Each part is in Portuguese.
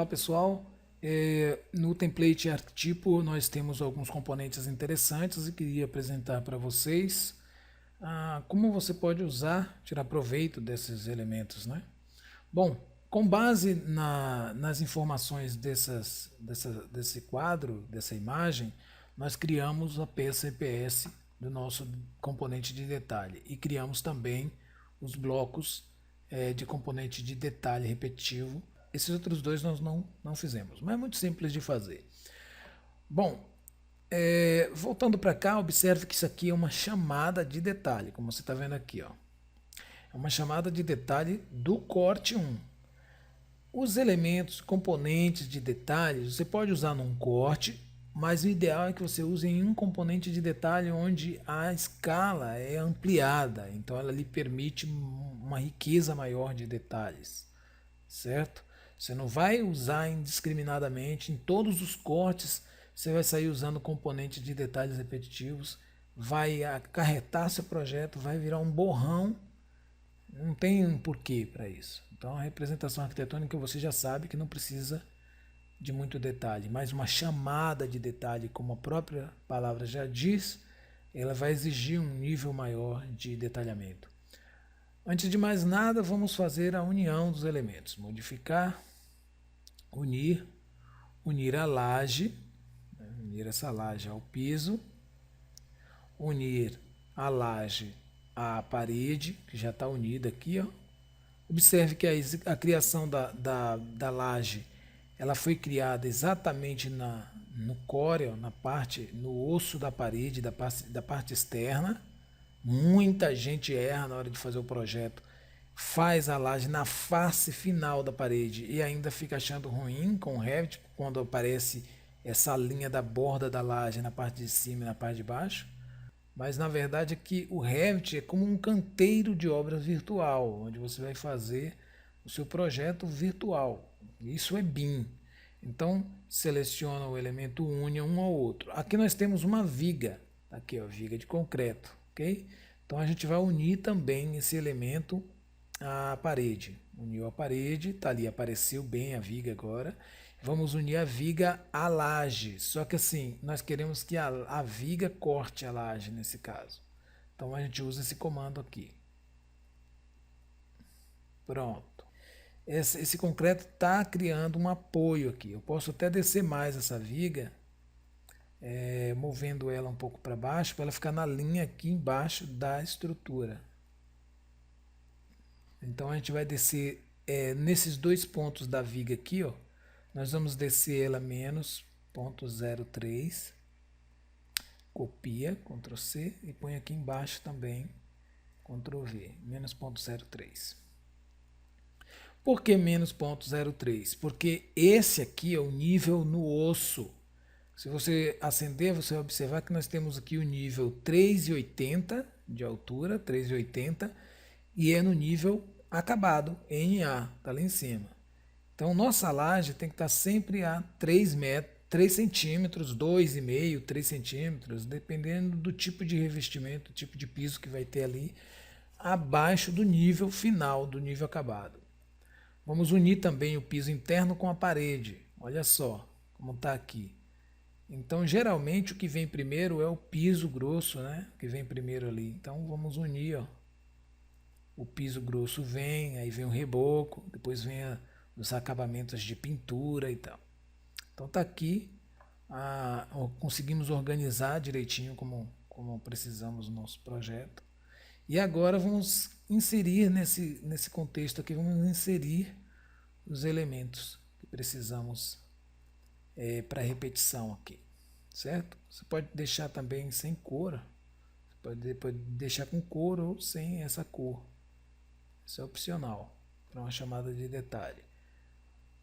pessoal, no template arquetipo nós temos alguns componentes interessantes e queria apresentar para vocês como você pode usar, tirar proveito desses elementos, né? Bom, com base nas informações desse quadro, dessa imagem, nós criamos a peça EPS do nosso componente de detalhe e criamos também os blocos de componente de detalhe repetitivo. Esses outros dois nós não fizemos, mas é muito simples de fazer. Bom, voltando para cá, observe que isso aqui é uma chamada de detalhe, como você está vendo aqui, ó. É uma chamada de detalhe do corte 1. Os elementos, componentes de detalhes, você pode usar num corte, mas o ideal é que você use em um componente de detalhe onde a escala é ampliada, então ela lhe permite uma riqueza maior de detalhes, certo? Você não vai usar indiscriminadamente em todos os cortes, você vai sair usando componentes de detalhes repetitivos, vai acarretar seu projeto, vai virar um borrão, não tem um porquê para isso. Então a representação arquitetônica você já sabe que não precisa de muito detalhe, mas uma chamada de detalhe, como a própria palavra já diz, ela vai exigir um nível maior de detalhamento. Antes de mais nada, vamos fazer a união dos elementos. Modificar, unir a laje, unir essa laje ao piso, unir a laje à parede, que já está unida aqui, ó. Observe que a criação da laje ela foi criada exatamente no core, ó, no osso da parede, da parte externa. Muita gente erra na hora de fazer o projeto, faz a laje na face final da parede e ainda fica achando ruim com o Revit quando aparece essa linha da borda da laje na parte de cima e na parte de baixo. Mas na verdade é que o Revit é como um canteiro de obras virtual, onde você vai fazer o seu projeto virtual. Isso é BIM. Então seleciona o elemento, une um ao outro. Aqui nós temos uma viga, aqui ó, viga de concreto, ok? Então a gente vai unir também esse elemento à parede. Uniu a parede, tá ali, apareceu bem a viga agora. Vamos unir a viga à laje, só que assim, nós queremos que a viga corte a laje nesse caso. Então a gente usa esse comando aqui. Pronto. Esse concreto está criando um apoio aqui. Eu posso até descer mais essa viga, movendo ela um pouco para baixo, para ela ficar na linha aqui embaixo da estrutura. Então a gente vai descer nesses dois pontos da viga aqui, ó. Nós vamos descer ela menos 0,03, copia, Ctrl C e põe aqui embaixo também, Ctrl V, menos 0,03. Por que menos 0,03? Porque esse aqui é o nível no osso. Se você acender, você vai observar que nós temos aqui o nível 3,80 de altura, 3,80, e é no nível acabado, NA, está lá em cima. Então, nossa laje tem que estar sempre a 3 centímetros, 2,5, 3 centímetros, dependendo do tipo de revestimento, tipo de piso que vai ter ali, abaixo do nível final, do nível acabado. Vamos unir também o piso interno com a parede. Olha só como está aqui. Então, geralmente, o que vem primeiro é o piso grosso, né? Que vem primeiro ali. Então, vamos unir, ó. O piso grosso vem, aí vem o reboco, depois vem os acabamentos de pintura e tal. Então tá aqui, conseguimos organizar direitinho como precisamos no nosso projeto. E agora vamos inserir nesse contexto aqui, vamos inserir os elementos que precisamos para repetição aqui, certo? Você pode deixar também sem cor, você pode deixar com cor ou sem essa cor. Isso é opcional para uma chamada de detalhe.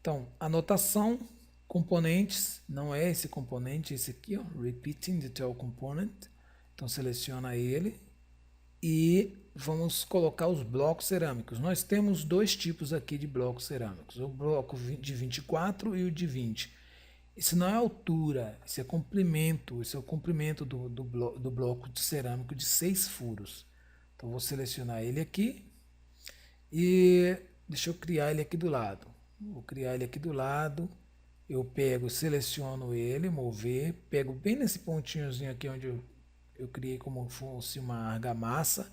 Então, anotação, componentes, não é esse componente, esse aqui, ó, Repeating Detail Component. Então, seleciona ele e vamos colocar os blocos cerâmicos. Nós temos dois tipos aqui de blocos cerâmicos, o bloco de 24 e o de 20. Isso não é altura, isso é comprimento, isso é o comprimento do bloco de cerâmico de 6 furos. Então, vou selecionar ele aqui e deixa eu criar ele aqui do lado. Vou criar ele aqui do lado. Eu pego, seleciono ele, mover, pego bem nesse pontinhozinho aqui onde eu criei como fosse uma argamassa.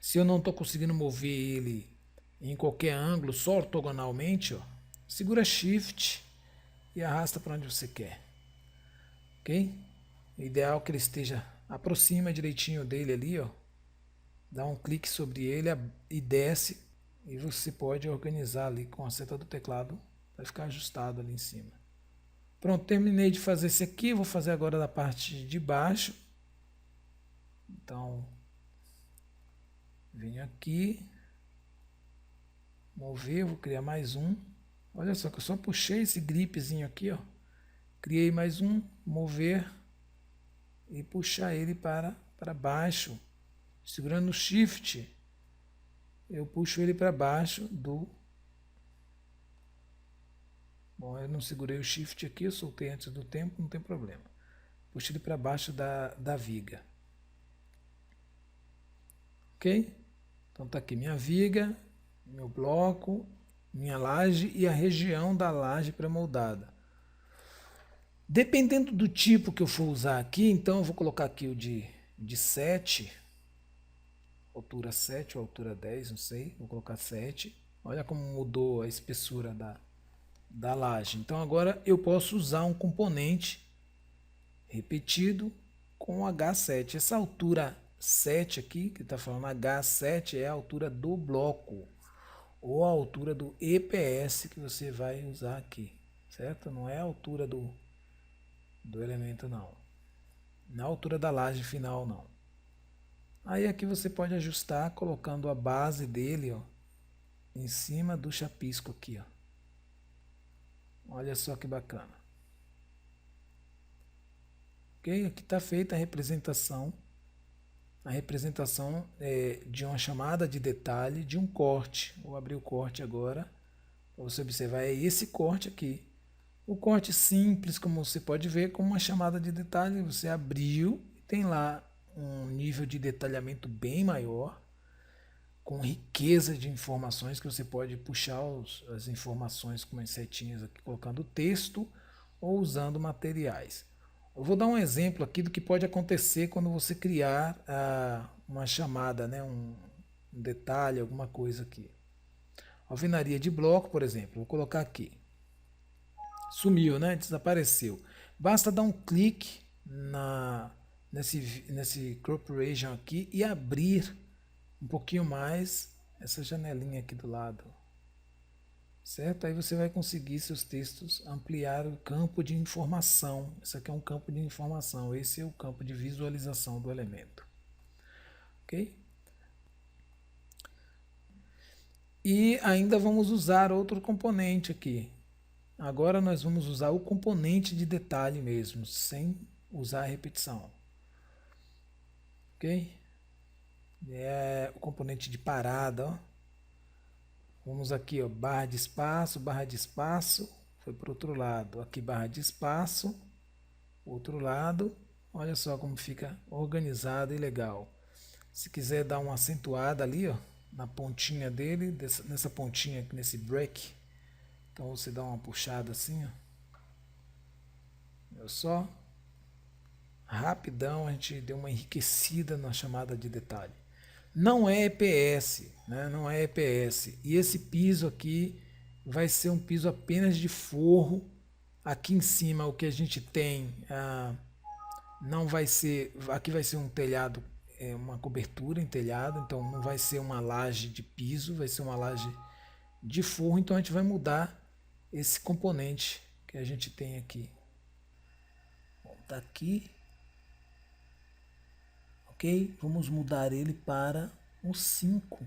Se eu não estou conseguindo mover ele em qualquer ângulo, só ortogonalmente, ó, segura Shift e arrasta para onde você quer. Ok? O ideal é que ele esteja, aproxima direitinho dele ali, ó. Dá um clique sobre ele e desce. E você pode organizar ali com a seta do teclado para ficar ajustado ali em cima. Pronto, terminei de fazer esse aqui. Vou fazer agora da parte de baixo. Então, venho aqui, mover, vou criar mais um. Olha só que eu só puxei esse gripzinho aqui, ó. Criei mais um, mover e puxar ele para baixo. Segurando o Shift, eu puxo ele para baixo do... Bom, eu não segurei o Shift aqui, eu soltei antes do tempo, não tem problema. Puxo ele para baixo da viga. Ok? Então tá aqui minha viga, meu bloco, minha laje e a região da laje pré-moldada. Dependendo do tipo que eu for usar aqui, então eu vou colocar aqui o de 7, altura 7 ou altura 10, não sei, vou colocar 7. Olha como mudou a espessura da laje. Então agora eu posso usar um componente repetido com H7. Essa altura 7 aqui, que está falando H7, é a altura do bloco, ou a altura do EPS que você vai usar aqui, certo? Não é a altura do elemento, não. Na altura da laje final, não. Aí aqui você pode ajustar colocando a base dele, ó, em cima do chapisco aqui, ó. Olha só que bacana. Ok? Aqui está feita a representação. A representação de uma chamada de detalhe de um corte. Vou abrir o corte agora para você observar. É esse corte aqui. O corte simples, como você pode ver, com uma chamada de detalhe. Você abriu e tem lá um nível de detalhamento bem maior, com riqueza de informações que você pode puxar as informações com as setinhas aqui, colocando texto ou usando materiais. Eu vou dar um exemplo aqui do que pode acontecer quando você criar uma chamada, né, um detalhe, alguma coisa aqui. Alvenaria de bloco, por exemplo, vou colocar aqui. Sumiu, né? Desapareceu. Basta dar um clique nesse crop region aqui e abrir um pouquinho mais essa janelinha aqui do lado. Certo? Aí você vai conseguir seus textos ampliar o campo de informação. Isso aqui é um campo de informação. Esse é o campo de visualização do elemento. Ok? E ainda vamos usar outro componente aqui. Agora nós vamos usar o componente de detalhe mesmo, sem usar a repetição. Ok? É o componente de parada, ó. Vamos aqui, ó, barra de espaço, foi para o outro lado. Aqui barra de espaço, outro lado. Olha só como fica organizado e legal. Se quiser dar uma acentuada ali, ó, na pontinha dele, nessa pontinha aqui, nesse break, então você dá uma puxada assim, ó. Olha só. Rapidão a gente deu uma enriquecida na chamada de detalhe. Não é EPS, né? Não é EPS. E esse piso aqui vai ser um piso apenas de forro. Aqui em cima o que a gente tem não vai ser, aqui vai ser um telhado, uma cobertura em telhado, então não vai ser uma laje de piso, vai ser uma laje de forro. Então a gente vai mudar esse componente que a gente tem aqui. Bom, tá aqui. Ok? Vamos mudar ele para um 5,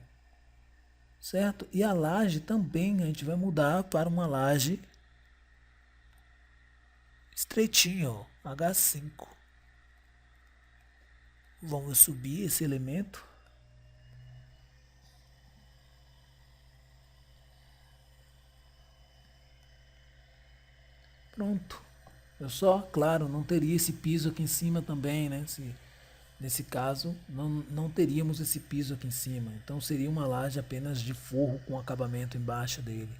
certo? E a laje também a gente vai mudar para uma laje estreitinha, ó, H5. Vamos subir esse elemento. Pronto. Eu só, claro, não teria esse piso aqui em cima também, né? Nesse caso, não teríamos esse piso aqui em cima. Então seria uma laje apenas de forro com acabamento embaixo dele.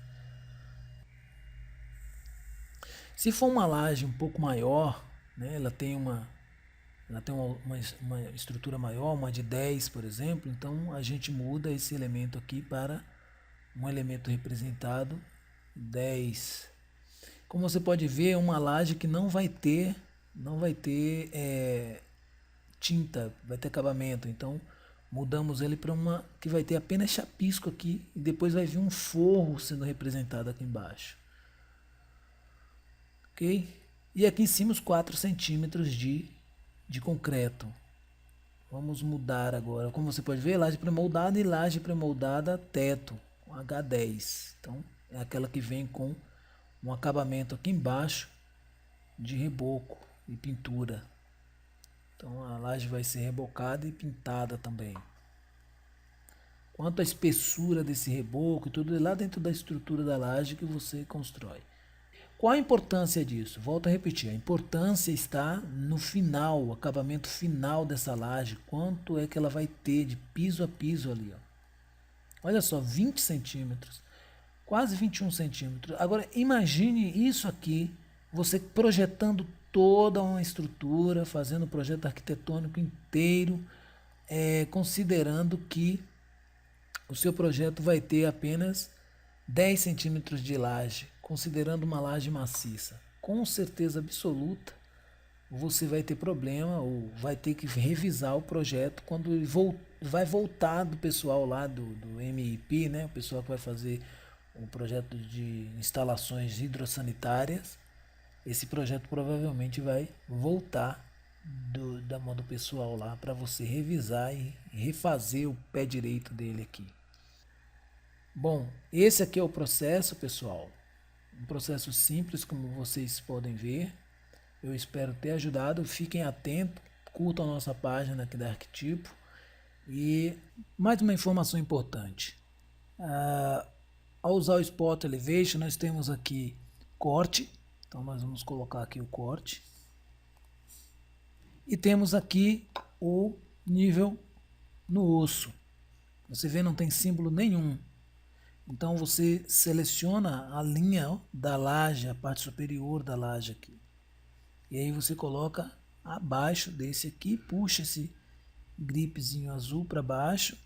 Se for uma laje um pouco maior, né, ela tem uma estrutura maior, uma de 10, por exemplo, então a gente muda esse elemento aqui para um elemento representado 10. Como você pode ver, é uma laje que não vai ter tinta, vai ter acabamento. Então mudamos ele para uma que vai ter apenas chapisco aqui e depois vai vir um forro sendo representado aqui embaixo. Ok? E aqui em cima os 4 centímetros de concreto. Vamos mudar agora. Como você pode ver, laje pré-moldada e laje pré-moldada teto, H10. Então é aquela que vem com um acabamento aqui embaixo de reboco e pintura. Então a laje vai ser rebocada e pintada também. Quanto à espessura desse reboco, tudo é lá dentro da estrutura da laje que você constrói. Qual a importância disso? Volto a repetir, a importância está no final, o acabamento final dessa laje, quanto é que ela vai ter de piso a piso ali. Ó. Olha só, 20 centímetros, quase 21 centímetros. Agora imagine isso aqui, você projetando toda uma estrutura, fazendo o projeto arquitetônico inteiro, considerando que o seu projeto vai ter apenas 10 centímetros de laje, considerando uma laje maciça. Com certeza absoluta, você vai ter problema ou vai ter que revisar o projeto quando ele vai voltar do pessoal lá do MIP, né? O pessoal que vai fazer um projeto de instalações hidrossanitárias. Esse projeto provavelmente vai voltar da mão do pessoal lá para você revisar e refazer o pé direito dele aqui. Bom, esse aqui é o processo, pessoal. Um processo simples, como vocês podem ver. Eu espero ter ajudado. Fiquem atentos, curtam a nossa página aqui da Arquitipo. E mais uma informação importante. Ao usar o Spot Elevation, nós temos aqui corte. Então nós vamos colocar aqui o corte. E temos aqui o nível no osso. Você vê, não tem símbolo nenhum. Então você seleciona a linha da laje, a parte superior da laje aqui. E aí você coloca abaixo desse aqui, puxa esse gripezinho azul para baixo,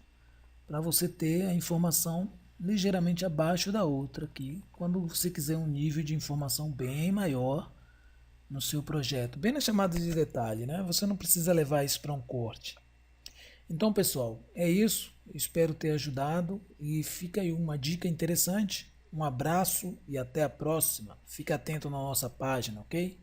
para você ter a informação ligeiramente abaixo da outra aqui, quando você quiser um nível de informação bem maior no seu projeto, bem na chamada de detalhe, né? Você não precisa levar isso para um corte. Então, pessoal, é isso. Espero ter ajudado e fica aí uma dica interessante. Um abraço e até a próxima. Fique atento na nossa página, ok?